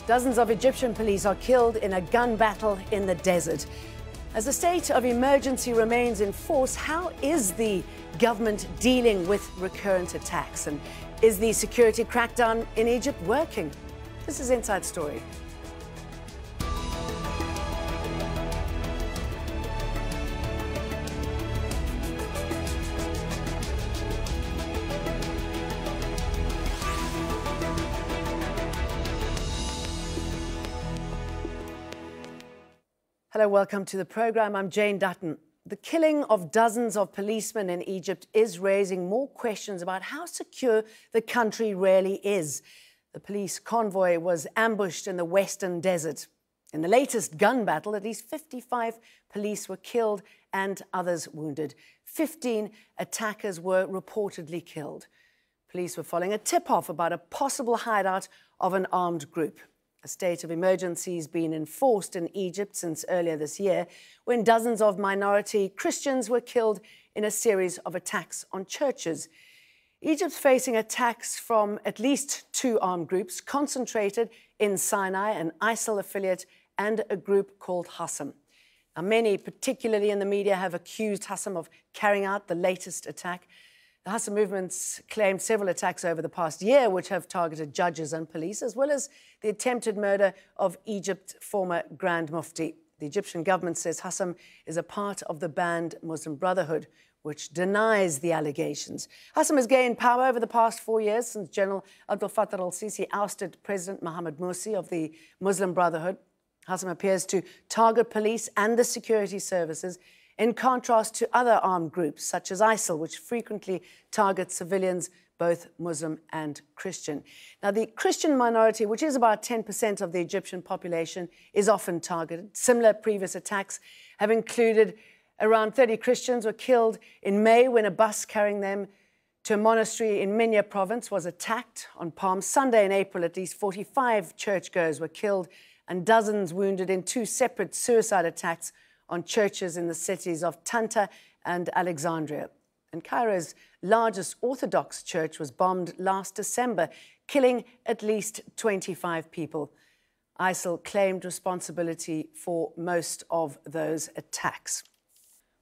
Dozens of Egyptian police are killed in a gun battle in the desert. As a state of emergency remains in force, how is the government dealing with recurrent attacks? And is the security crackdown in Egypt working? This is Inside Story. Hello, welcome to the program. I'm Jane Dutton. The killing of dozens of policemen in Egypt is raising more questions about how secure the country really is. The police convoy was ambushed in the western desert. In the latest gun battle, at least 55 police were killed and others wounded. 15 attackers were reportedly killed. Police were following a tip-off about a possible hideout of an armed group. A state of emergency has been enforced in Egypt since earlier this year, when dozens of minority Christians were killed in a series of attacks on churches. Egypt's facing attacks from at least two armed groups concentrated in Sinai, an ISIL affiliate, and a group called Hasam. Now, many, particularly in the media, have accused Hasam of carrying out the latest attack. The Hasam movement's claimed several attacks over the past year, which have targeted judges and police, as well as the attempted murder of Egypt's former Grand Mufti. The Egyptian government says Hasam is a part of the banned Muslim Brotherhood, which denies the allegations. Hasam has gained power over the past 4 years since General Abdel Fattah al-Sisi ousted President Mohamed Morsi of the Muslim Brotherhood. Hasam appears to target police and the security services, in contrast to other armed groups such as ISIL, which frequently targets civilians, both Muslim and Christian. Now, the Christian minority, which is about 10% of the Egyptian population, is often targeted. Similar previous attacks have included around 30 Christians were killed in May when a bus carrying them to a monastery in Minya province was attacked. On Palm Sunday in April, at least 45 churchgoers were killed and dozens wounded in two separate suicide attacks on churches in the cities of Tanta and Alexandria. And Cairo's largest Orthodox church was bombed last December, killing at least 25 people. ISIL claimed responsibility for most of those attacks.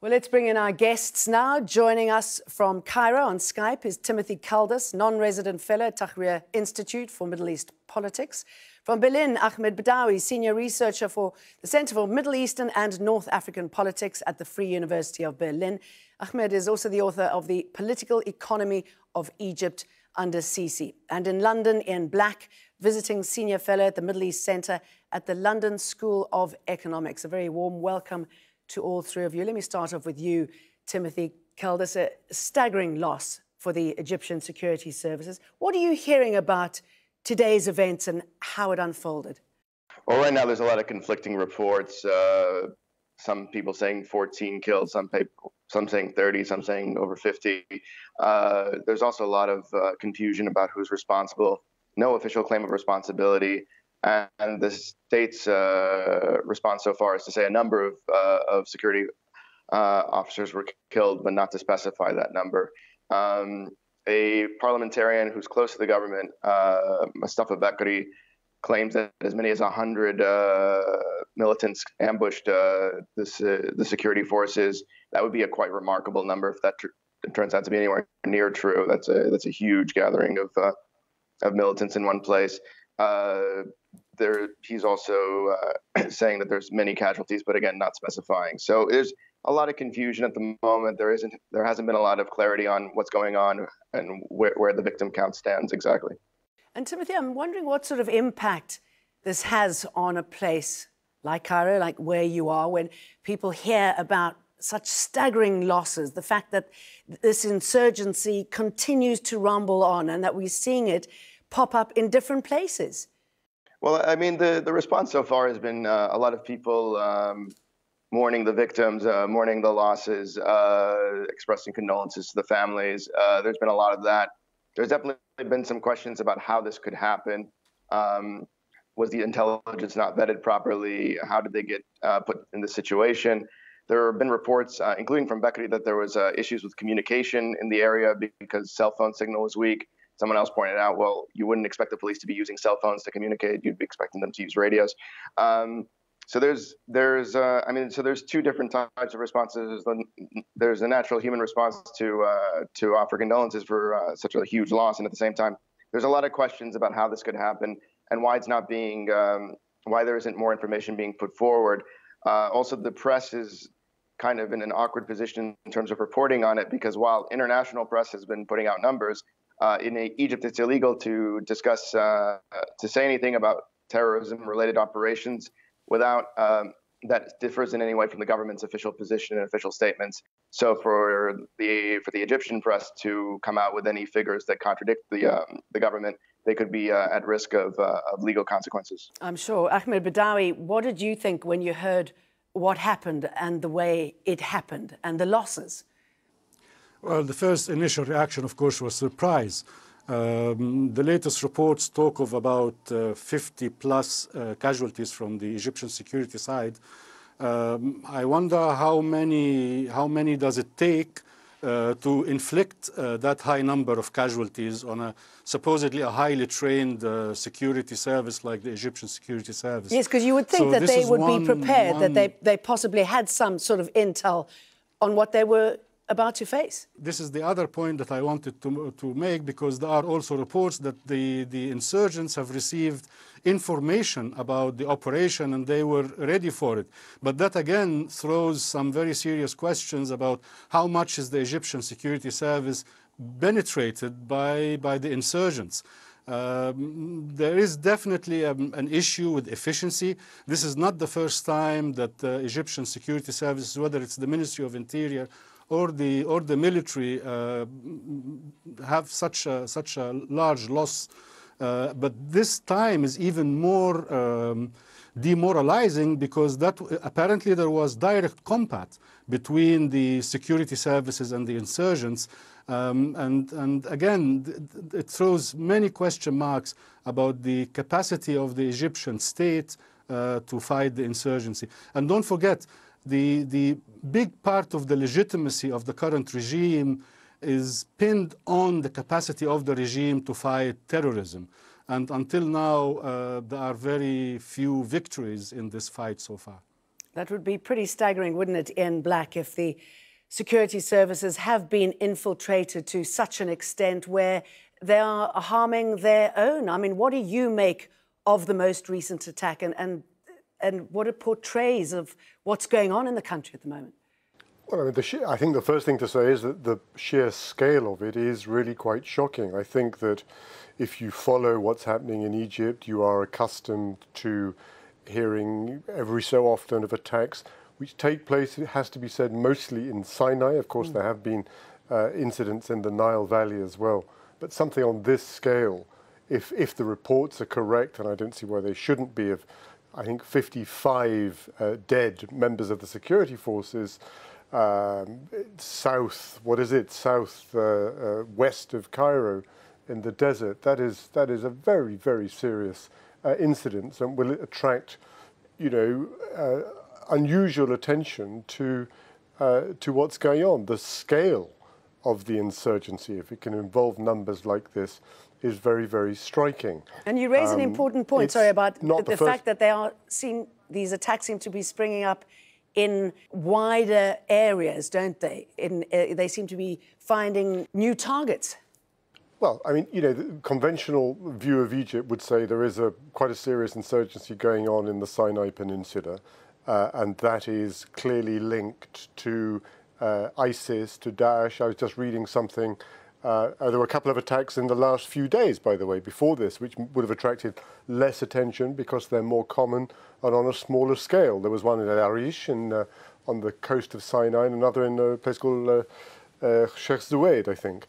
Well, let's bring in our guests now. Joining us from Cairo on Skype is Timothy Caldas, non-resident fellow at Tahrir Institute for Middle East Politics. From Berlin, Ahmed Badawi, senior researcher for the Center for Middle Eastern and North African Politics at the Free University of Berlin. Ahmed is also the author of The Political Economy of Egypt under Sisi. And in London, Ian Black, visiting senior fellow at the Middle East Center at the London School of Economics. A very warm welcome to all three of you. Let me start off with you, Timothy Caldas. A staggering loss for the Egyptian security services. What are you hearing about today's events and how it unfolded? Well, right now there's a lot of conflicting reports. Some people saying 14 killed, some saying 30, some saying over 50. There's also a lot of confusion about who's responsible. No official claim of responsibility. And the state's response so far is to say a number of security officers were killed, but not to specify that number. A parliamentarian who's close to the government, Mustafa Bakri, claims that as many as 100 militants ambushed the security forces. That would be a quite remarkable number if that turns out to be anywhere near true. That's a huge gathering of militants in one place. He's also saying that there's many casualties, but again, not specifying. So there's a lot of confusion at the moment. There hasn't been a lot of clarity on what's going on and where the victim count stands exactly. And Timothy, I'm wondering what sort of impact this has on a place like Cairo, like where you are, when people hear about such staggering losses, the fact that this insurgency continues to rumble on and that we're seeing it pop up in different places. Well, I mean, the response so far has been a lot of people mourning the victims, mourning the losses, expressing condolences to the families. There's been a lot of that. There's definitely been some questions about how this could happen. Was the intelligence not vetted properly? How did they get put in this situation? There have been reports, including from Bakri, that there was issues with communication in the area because cell phone signal was weak. someone else pointed out, well, you wouldn't expect the police to be using cell phones to communicate. You'd be expecting them to use radios. So there's two different types of responses. There's a natural human response to offer condolences for such a huge loss, and at the same time, there's a lot of questions about how this could happen and why it's not being, why there isn't more information being put forward. Also, the press is kind of in an awkward position in terms of reporting on it, because while international press has been putting out numbers, in Egypt it's illegal to discuss, to say anything about terrorism-related operations without that differs in any way from the government's official position and official statements. So for the Egyptian press to come out with any figures that contradict the government, they could be at risk of legal consequences. I'm sure. Ahmed Badawi, what did you think when you heard what happened and the way it happened and the losses? Well, the first initial reaction, of course, was surprise. The latest reports talk of about 50-plus casualties from the Egyptian security side. I wonder how many does it take to inflict that high number of casualties on a supposedly a highly trained security service like the Egyptian security service. Yes, because you would think that they would be prepared, that they possibly had some sort of intel on what they were about to face. This is the other point that I wanted to make, because there are also reports that the insurgents have received information about the operation and they were ready for it. But that again throws some very serious questions about how much is the Egyptian security service penetrated by the insurgents. There is definitely an issue with efficiency. This is not the first time that Egyptian security services, whether it's the Ministry of Interior or the military, have such a large loss. But this time is even more demoralizing, because that apparently there was direct combat between the security services and the insurgents. And again, it throws many question marks about the capacity of the Egyptian state to fight the insurgency. And don't forget, the big part of the legitimacy of the current regime is pinned on the capacity of the regime to fight terrorism. And until now, there are very few victories in this fight so far. That would be pretty staggering, wouldn't it, Ian Black, if the security services have been infiltrated to such an extent where they are harming their own? I mean, what do you make of the most recent attack and what it portrays of what's going on in the country at the moment? Well, I mean, I think the first thing to say is that the sheer scale of it is really quite shocking. I think that if you follow what's happening in Egypt, you are accustomed to hearing every so often of attacks which take place, it has to be said, mostly in Sinai. Of course, there have been incidents in the Nile Valley as well. But something on this scale, if the reports are correct, and I don't see why they shouldn't be, of I think 55 dead members of the security forces, south west of Cairo in the desert. That is a very, very serious incident, and will attract, unusual attention to what's going on. The scale of the insurgency, if it can involve numbers like this, is very, very striking. And you raise an important point, about the fact that these attacks seem to be springing up in wider areas, don't they? They seem to be finding new targets. Well, I mean, the conventional view of Egypt would say there is quite a serious insurgency going on in the Sinai Peninsula, and that is clearly linked to ISIS, to Daesh. I was just reading something. There were a couple of attacks in the last few days, by the way, before this, which would have attracted less attention because they're more common and on a smaller scale. There was one in El Arish on the coast of Sinai, and another in a place called Sheikh Zayed, I think.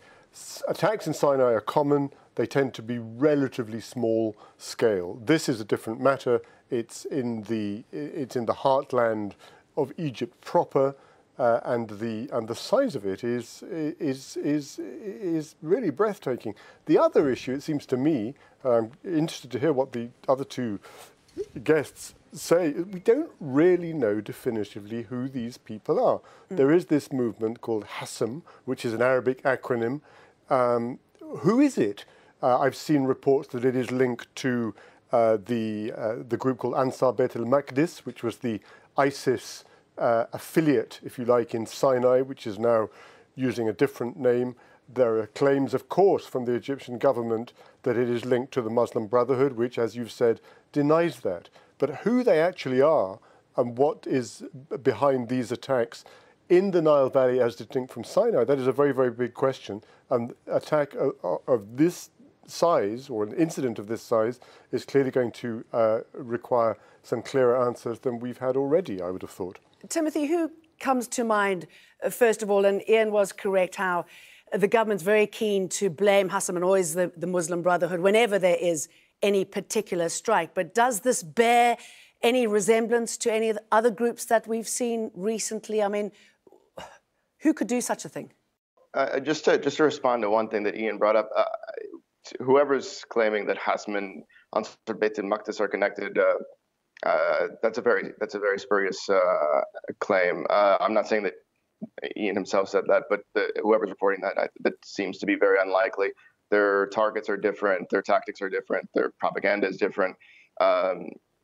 Attacks in Sinai are common. They tend to be relatively small scale. This is a different matter. It's in the heartland of Egypt proper. And the size of it is really breathtaking. The other issue, it seems to me, I'm interested to hear what the other two guests say. We don't really know definitively who these people are. There is this movement called Hassam, which is an Arabic acronym. Who is it? I've seen reports that it is linked to the group called Ansar Beit al-Maqdis, which was the ISIS affiliate, if you like, in Sinai, which is now using a different name. There are claims, of course, from the Egyptian government that it is linked to the Muslim Brotherhood, which, as you've said, denies that. But who they actually are and what is behind these attacks in the Nile Valley as distinct from Sinai, that is a very, very big question. And attack of this size, or an incident of this size, is clearly going to require some clearer answers than we've had already, I would have thought. Timothy, who comes to mind, first of all, and Ian was correct how the government's very keen to blame Hassan and always the Muslim Brotherhood whenever there is any particular strike. But does this bear any resemblance to any of the other groups that we've seen recently? I mean, who could do such a thing? Just to respond to one thing that Ian brought up, whoever's claiming that Hassan and Ansar Beit al-Maqdis are connected, that's a very spurious claim. I'm not saying that Ian himself said that, but whoever's reporting that seems to be very unlikely. Their targets are different, their tactics are different, their propaganda is different.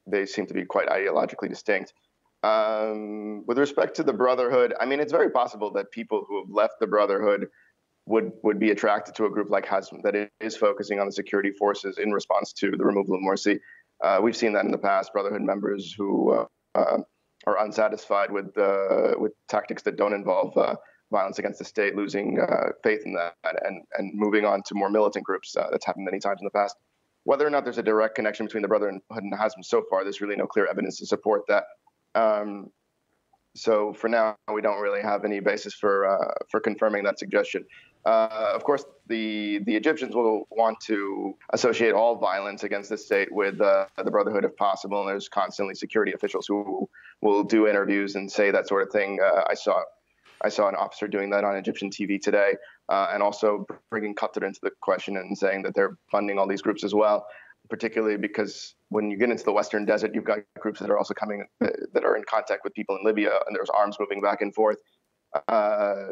They seem to be quite ideologically distinct. With respect to the Brotherhood, I mean, it's very possible that people who have left the Brotherhood would be attracted to a group like Hasm that is focusing on the security forces in response to the removal of Morsi. We've seen that in the past, Brotherhood members who are unsatisfied with tactics that don't involve violence against the state, losing faith in that and moving on to more militant groups. That's happened many times in the past. Whether or not there's a direct connection between the Brotherhood and Hasm, so far, there's really no clear evidence to support that. So for now, we don't really have any basis for confirming that suggestion. Of course, the Egyptians will want to associate all violence against the state with the Brotherhood if possible, and there's constantly security officials who will do interviews and say that sort of thing. I saw an officer doing that on Egyptian TV today, and also bringing Qatar into the question and saying that they're funding all these groups as well, particularly because when you get into the Western Desert, you've got groups that are also coming, that are in contact with people in Libya, and there's arms moving back and forth.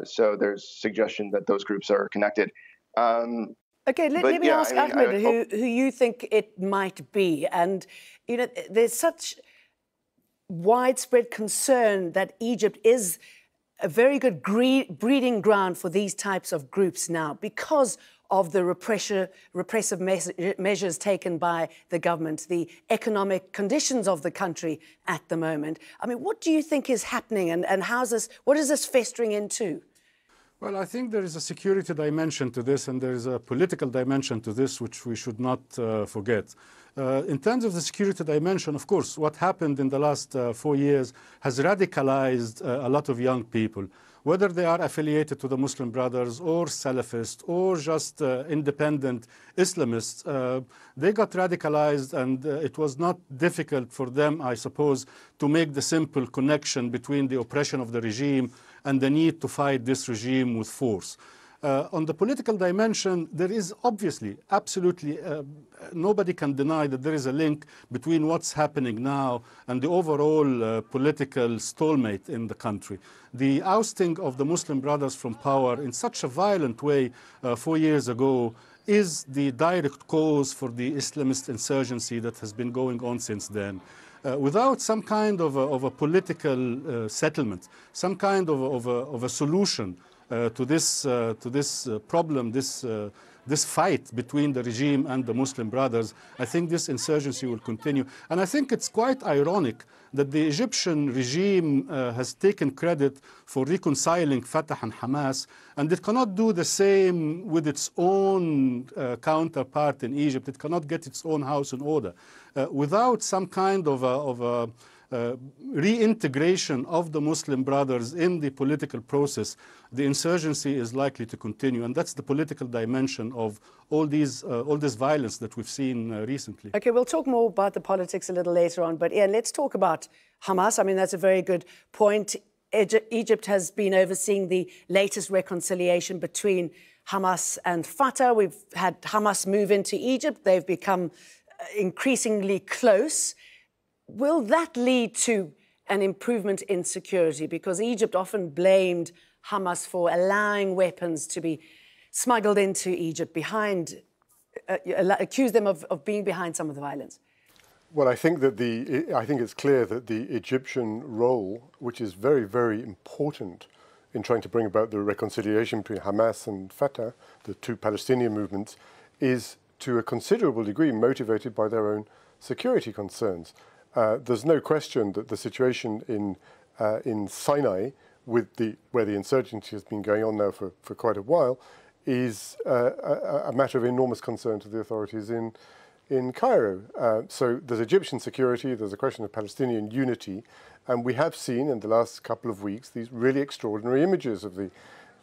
So there's suggestion that those groups are connected. Okay, let me ask Ahmed who you think it might be. And, you know, there's such widespread concern that Egypt is a very good breeding ground for these types of groups now because of the repressive measures taken by the government, the economic conditions of the country at the moment. I mean, what do you think is happening and what is this festering into? Well, I think there is a security dimension to this and there is a political dimension to this which we should not forget. In terms of the security dimension, of course, what happened in the last 4 years has radicalized a lot of young people, whether they are affiliated to the Muslim Brothers or Salafist or just independent Islamists. They got radicalized and it was not difficult for them, I suppose, to make the simple connection between the oppression of the regime and the need to fight this regime with force. On the political dimension, there is obviously, absolutely, nobody can deny that there is a link between what's happening now and the overall political stalemate in the country. The ousting of the Muslim Brothers from power in such a violent way 4 years ago is the direct cause for the Islamist insurgency that has been going on since then. Without some kind of a political settlement, some kind of a solution to this problem, this fight between the regime and the Muslim Brothers, I think this insurgency will continue. And I think it's quite ironic that the Egyptian regime has taken credit for reconciling Fatah and Hamas, and it cannot do the same with its own counterpart in Egypt. It cannot get its own house in order. Without some kind of reintegration of the Muslim Brothers in the political process, the insurgency is likely to continue, and that's the political dimension of all this violence that we've seen recently. Okay, we'll talk more about the politics a little later on, but Ian, let's talk about Hamas. I mean, that's a very good point. Egypt has been overseeing the latest reconciliation between Hamas and Fatah. We've had Hamas move into Egypt. They've become increasingly close. Will that lead to an improvement in security? Because Egypt often blamed Hamas for allowing weapons to be smuggled into Egypt behind accuse them of being behind some of the violence? Well, I think it's clear that the Egyptian role, which is very, very important in trying to bring about the reconciliation between Hamas and Fatah, the two Palestinian movements, is to a considerable degree motivated by their own security concerns. There's no question that the situation in Sinai, where the insurgency has been going on now for quite a while, is a matter of enormous concern to the authorities in Cairo. So there's Egyptian security, there's a question of Palestinian unity, and we have seen in the last couple of weeks these really extraordinary images of the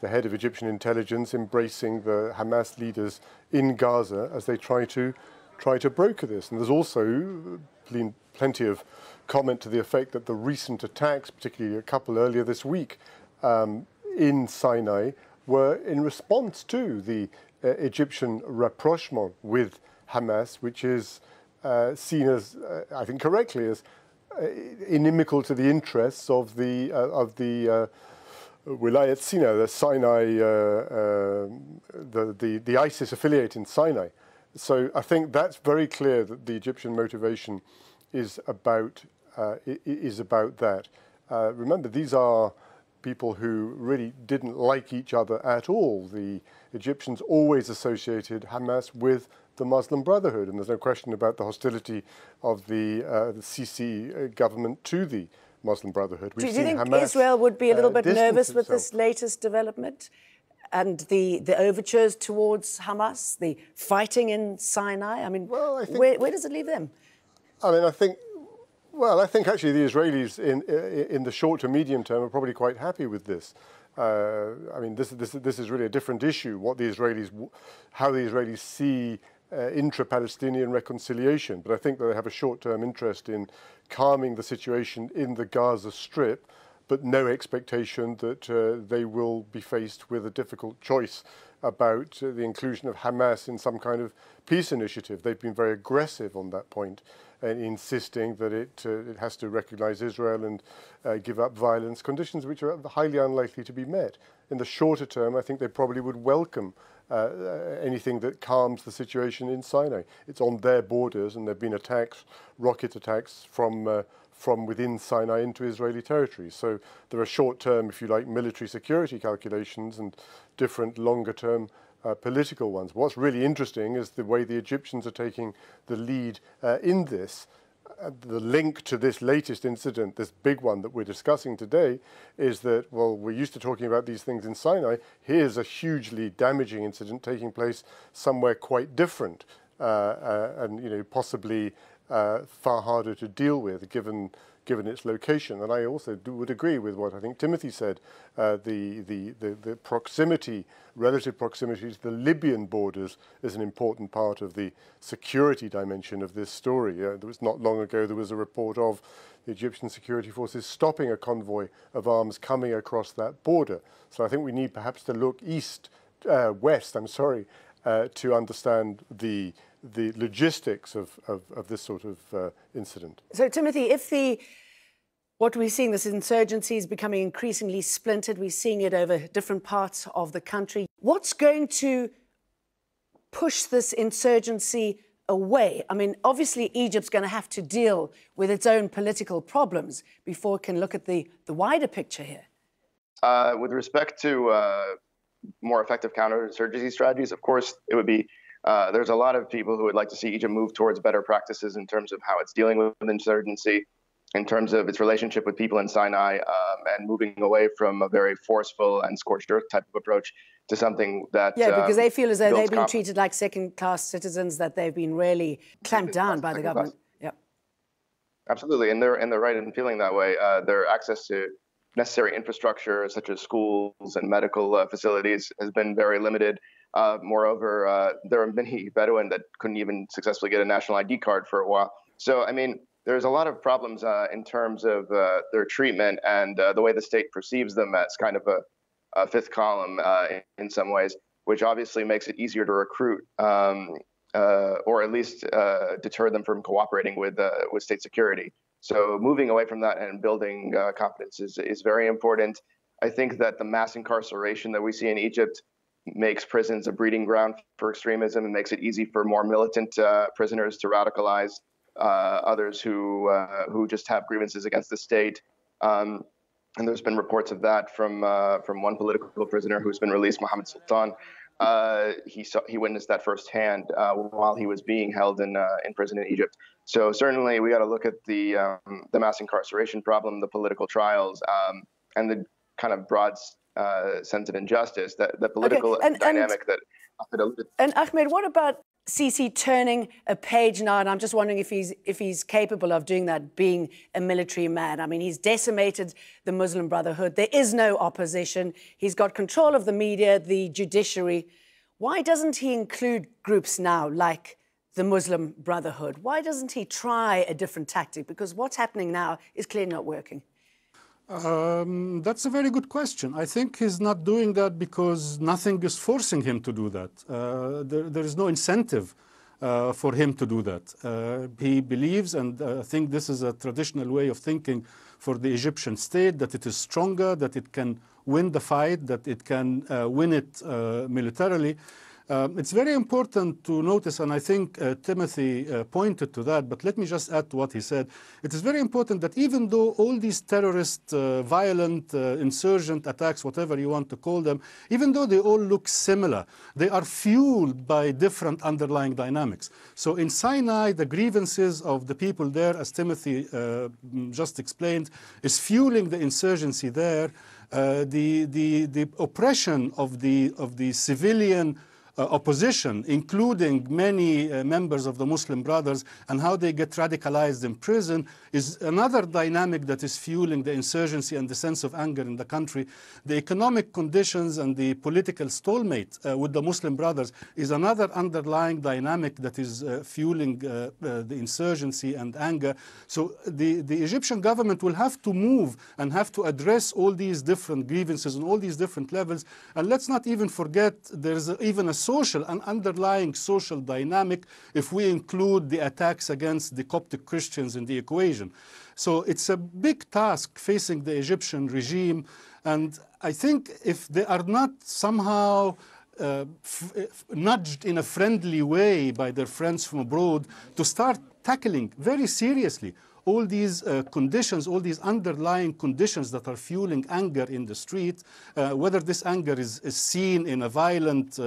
head of Egyptian intelligence embracing the Hamas leaders in Gaza as they try to broker this. And there's also been plenty of comment to the effect that the recent attacks, particularly a couple earlier this week in Sinai, were in response to the Egyptian rapprochement with Hamas, which is seen as, I think correctly, as inimical to the interests of the Wilayat Sinai, the Sinai, the ISIS affiliate in Sinai. So I think that's very clear that the Egyptian motivation is about that. Remember, these are people who really didn't like each other at all. The Egyptians always associated Hamas with the Muslim Brotherhood, and there's no question about the hostility of the Sisi government to the Muslim Brotherhood. Do you think Hamas, Israel would be a little bit nervous with this latest development and the overtures towards Hamas, the fighting in Sinai? I mean, well, I think, where does it leave them? I mean, I think actually the Israelis in the short to medium term are probably quite happy with this. I mean, this is really a different issue. How the Israelis see intra-Palestinian reconciliation, but I think that they have a short-term interest in calming the situation in the Gaza Strip, but no expectation that they will be faced with a difficult choice about the inclusion of Hamas in some kind of peace initiative. They've been very aggressive on that point, insisting that it has to recognize Israel and give up violence, conditions which are highly unlikely to be met. In the shorter term, I think they probably would welcome anything that calms the situation in Sinai. It's on their borders, and there have been attacks, rocket attacks from within Sinai into Israeli territory. So there are short-term, if you like, military security calculations and different longer-term political ones. What's really interesting is the way the Egyptians are taking the lead in this. The link to this latest incident, this big one that we're discussing today, is that, well, we're used to talking about these things in Sinai. Here's a hugely damaging incident taking place somewhere quite different, and possibly far harder to deal with, given its location. And I also would agree with what I think Timothy said. The proximity, relative proximity to the Libyan borders is an important part of the security dimension of this story. There was not long ago, there was a report of the Egyptian security forces stopping a convoy of arms coming across that border. So I think we need perhaps to look west, to understand the logistics of this sort of incident. So, Timothy, if what we're seeing, this insurgency is becoming increasingly splintered, we're seeing it over different parts of the country, what's going to push this insurgency away? I mean, obviously, Egypt's going to have to deal with its own political problems before it can look at the wider picture here. With respect to more effective counterinsurgency strategies, of course, it would be there's a lot of people who would like to see Egypt move towards better practices in terms of how it's dealing with insurgency, in terms of its relationship with people in Sinai, and moving away from a very forceful and scorched earth type of approach to something that because they feel as though they've been treated like second-class citizens, that they've been really clamped down by the government. Yeah, absolutely, and they're right in feeling that way. Their access to necessary infrastructure, such as schools and medical facilities, has been very limited. Moreover, there are many Bedouin that couldn't even successfully get a national ID card for a while. So, I mean, there's a lot of problems in terms of their treatment and the way the state perceives them as kind of a fifth column in some ways, which obviously makes it easier to recruit or at least deter them from cooperating with state security. So moving away from that and building confidence is very important. I think that the mass incarceration that we see in Egypt makes prisons a breeding ground for extremism and makes it easy for more militant prisoners to radicalize others who just have grievances against the state. And there's been reports of that from one political prisoner who's been released, Mohamed Sultan. He witnessed that firsthand while he was being held in prison in Egypt. So certainly we got to look at the mass incarceration problem, the political trials, and the kind of broad sense of injustice, the political dynamic that. And Ahmed, what about Sisi turning a page now? And I'm just wondering if he's capable of doing that, being a military man. I mean, he's decimated the Muslim Brotherhood. There is no opposition. He's got control of the media, the judiciary. Why doesn't he include groups now like the Muslim Brotherhood? Why doesn't he try a different tactic? Because what's happening now is clearly not working. That's a very good question. I think he's not doing that because nothing is forcing him to do that. There is no incentive for him to do that. He believes, and I think this is a traditional way of thinking for the Egyptian state, that it is stronger, that it can win the fight, that it can win it militarily. It's very important to notice, and I think Timothy pointed to that, but let me just add to what he said. It is very important that even though all these terrorist, violent, insurgent attacks, whatever you want to call them, even though they all look similar, they are fueled by different underlying dynamics. So in Sinai, the grievances of the people there, as Timothy just explained, is fueling the insurgency there. The oppression of the civilian opposition, including many members of the Muslim Brothers, and how they get radicalized in prison, is another dynamic that is fueling the insurgency and the sense of anger in the country. The economic conditions and the political stalemate with the Muslim Brothers is another underlying dynamic that is fueling the insurgency and anger. So the Egyptian government will have to move and have to address all these different grievances on all these different levels. And let's not even forget there's even a an underlying social dynamic if we include the attacks against the Coptic Christians in the equation. So it's a big task facing the Egyptian regime, and I think if they are not somehow nudged in a friendly way by their friends from abroad to start tackling very seriously all these conditions, all these underlying conditions that are fueling anger in the street, whether this anger is seen in a violent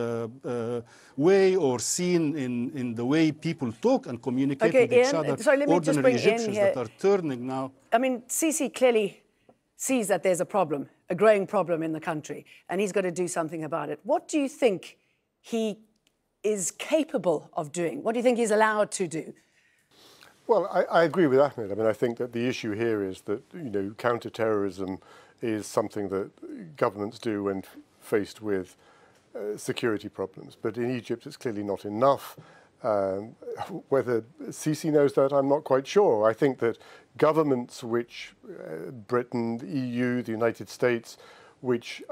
way or seen in the way people talk and communicate with each other. Sorry, let me just bring Egyptians in here. That are turning now. I mean, Sisi clearly sees that there's a problem, a growing problem in the country, and he's got to do something about it. What do you think he is capable of doing? What do you think he's allowed to do? Well, I agree with Ahmed. I mean, I think that the issue here is that, counter-terrorism is something that governments do when faced with security problems. But in Egypt, it's clearly not enough. Whether Sisi knows that, I'm not quite sure. I think that governments which, Britain, the EU, the United States, which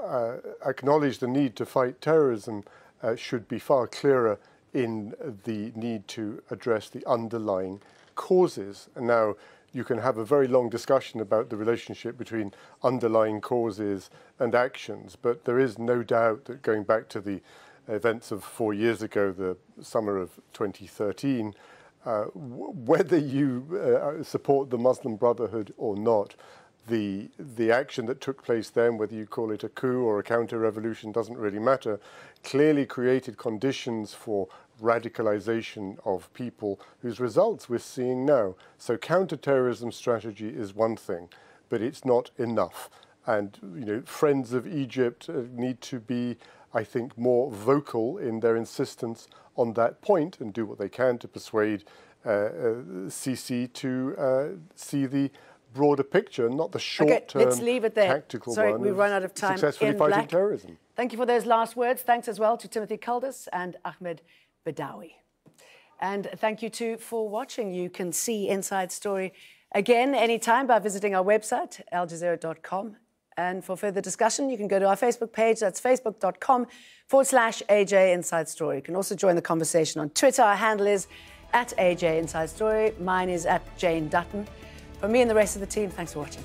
acknowledge the need to fight terrorism should be far clearer in the need to address the underlying causes. And now you can have a very long discussion about the relationship between underlying causes and actions, but there is no doubt that going back to the events of 4 years ago, the summer of 2013, whether you support the Muslim Brotherhood or not, the action that took place then, whether you call it a coup or a counter-revolution, doesn't really matter, clearly created conditions for radicalization of people whose results we're seeing now. So counter-terrorism strategy is one thing, but it's not enough. And friends of Egypt need to be, I think, more vocal in their insistence on that point and do what they can to persuade Sisi to see the broader picture, not the short-term let's leave it there. Tactical Sorry, one. We've run out of time. Successfully fighting terrorism. Thank you for those last words. Thanks as well to Timothy Kuldus and Ahmed Badawi. And thank you too for watching. You can see Inside Story again anytime by visiting our website, aljazeera.com. And for further discussion, you can go to our Facebook page. That's facebook.com/AJ Inside Story. You can also join the conversation on Twitter. Our handle is @AJ Inside Story. Mine is @Jane Dutton. From me and the rest of the team, thanks for watching.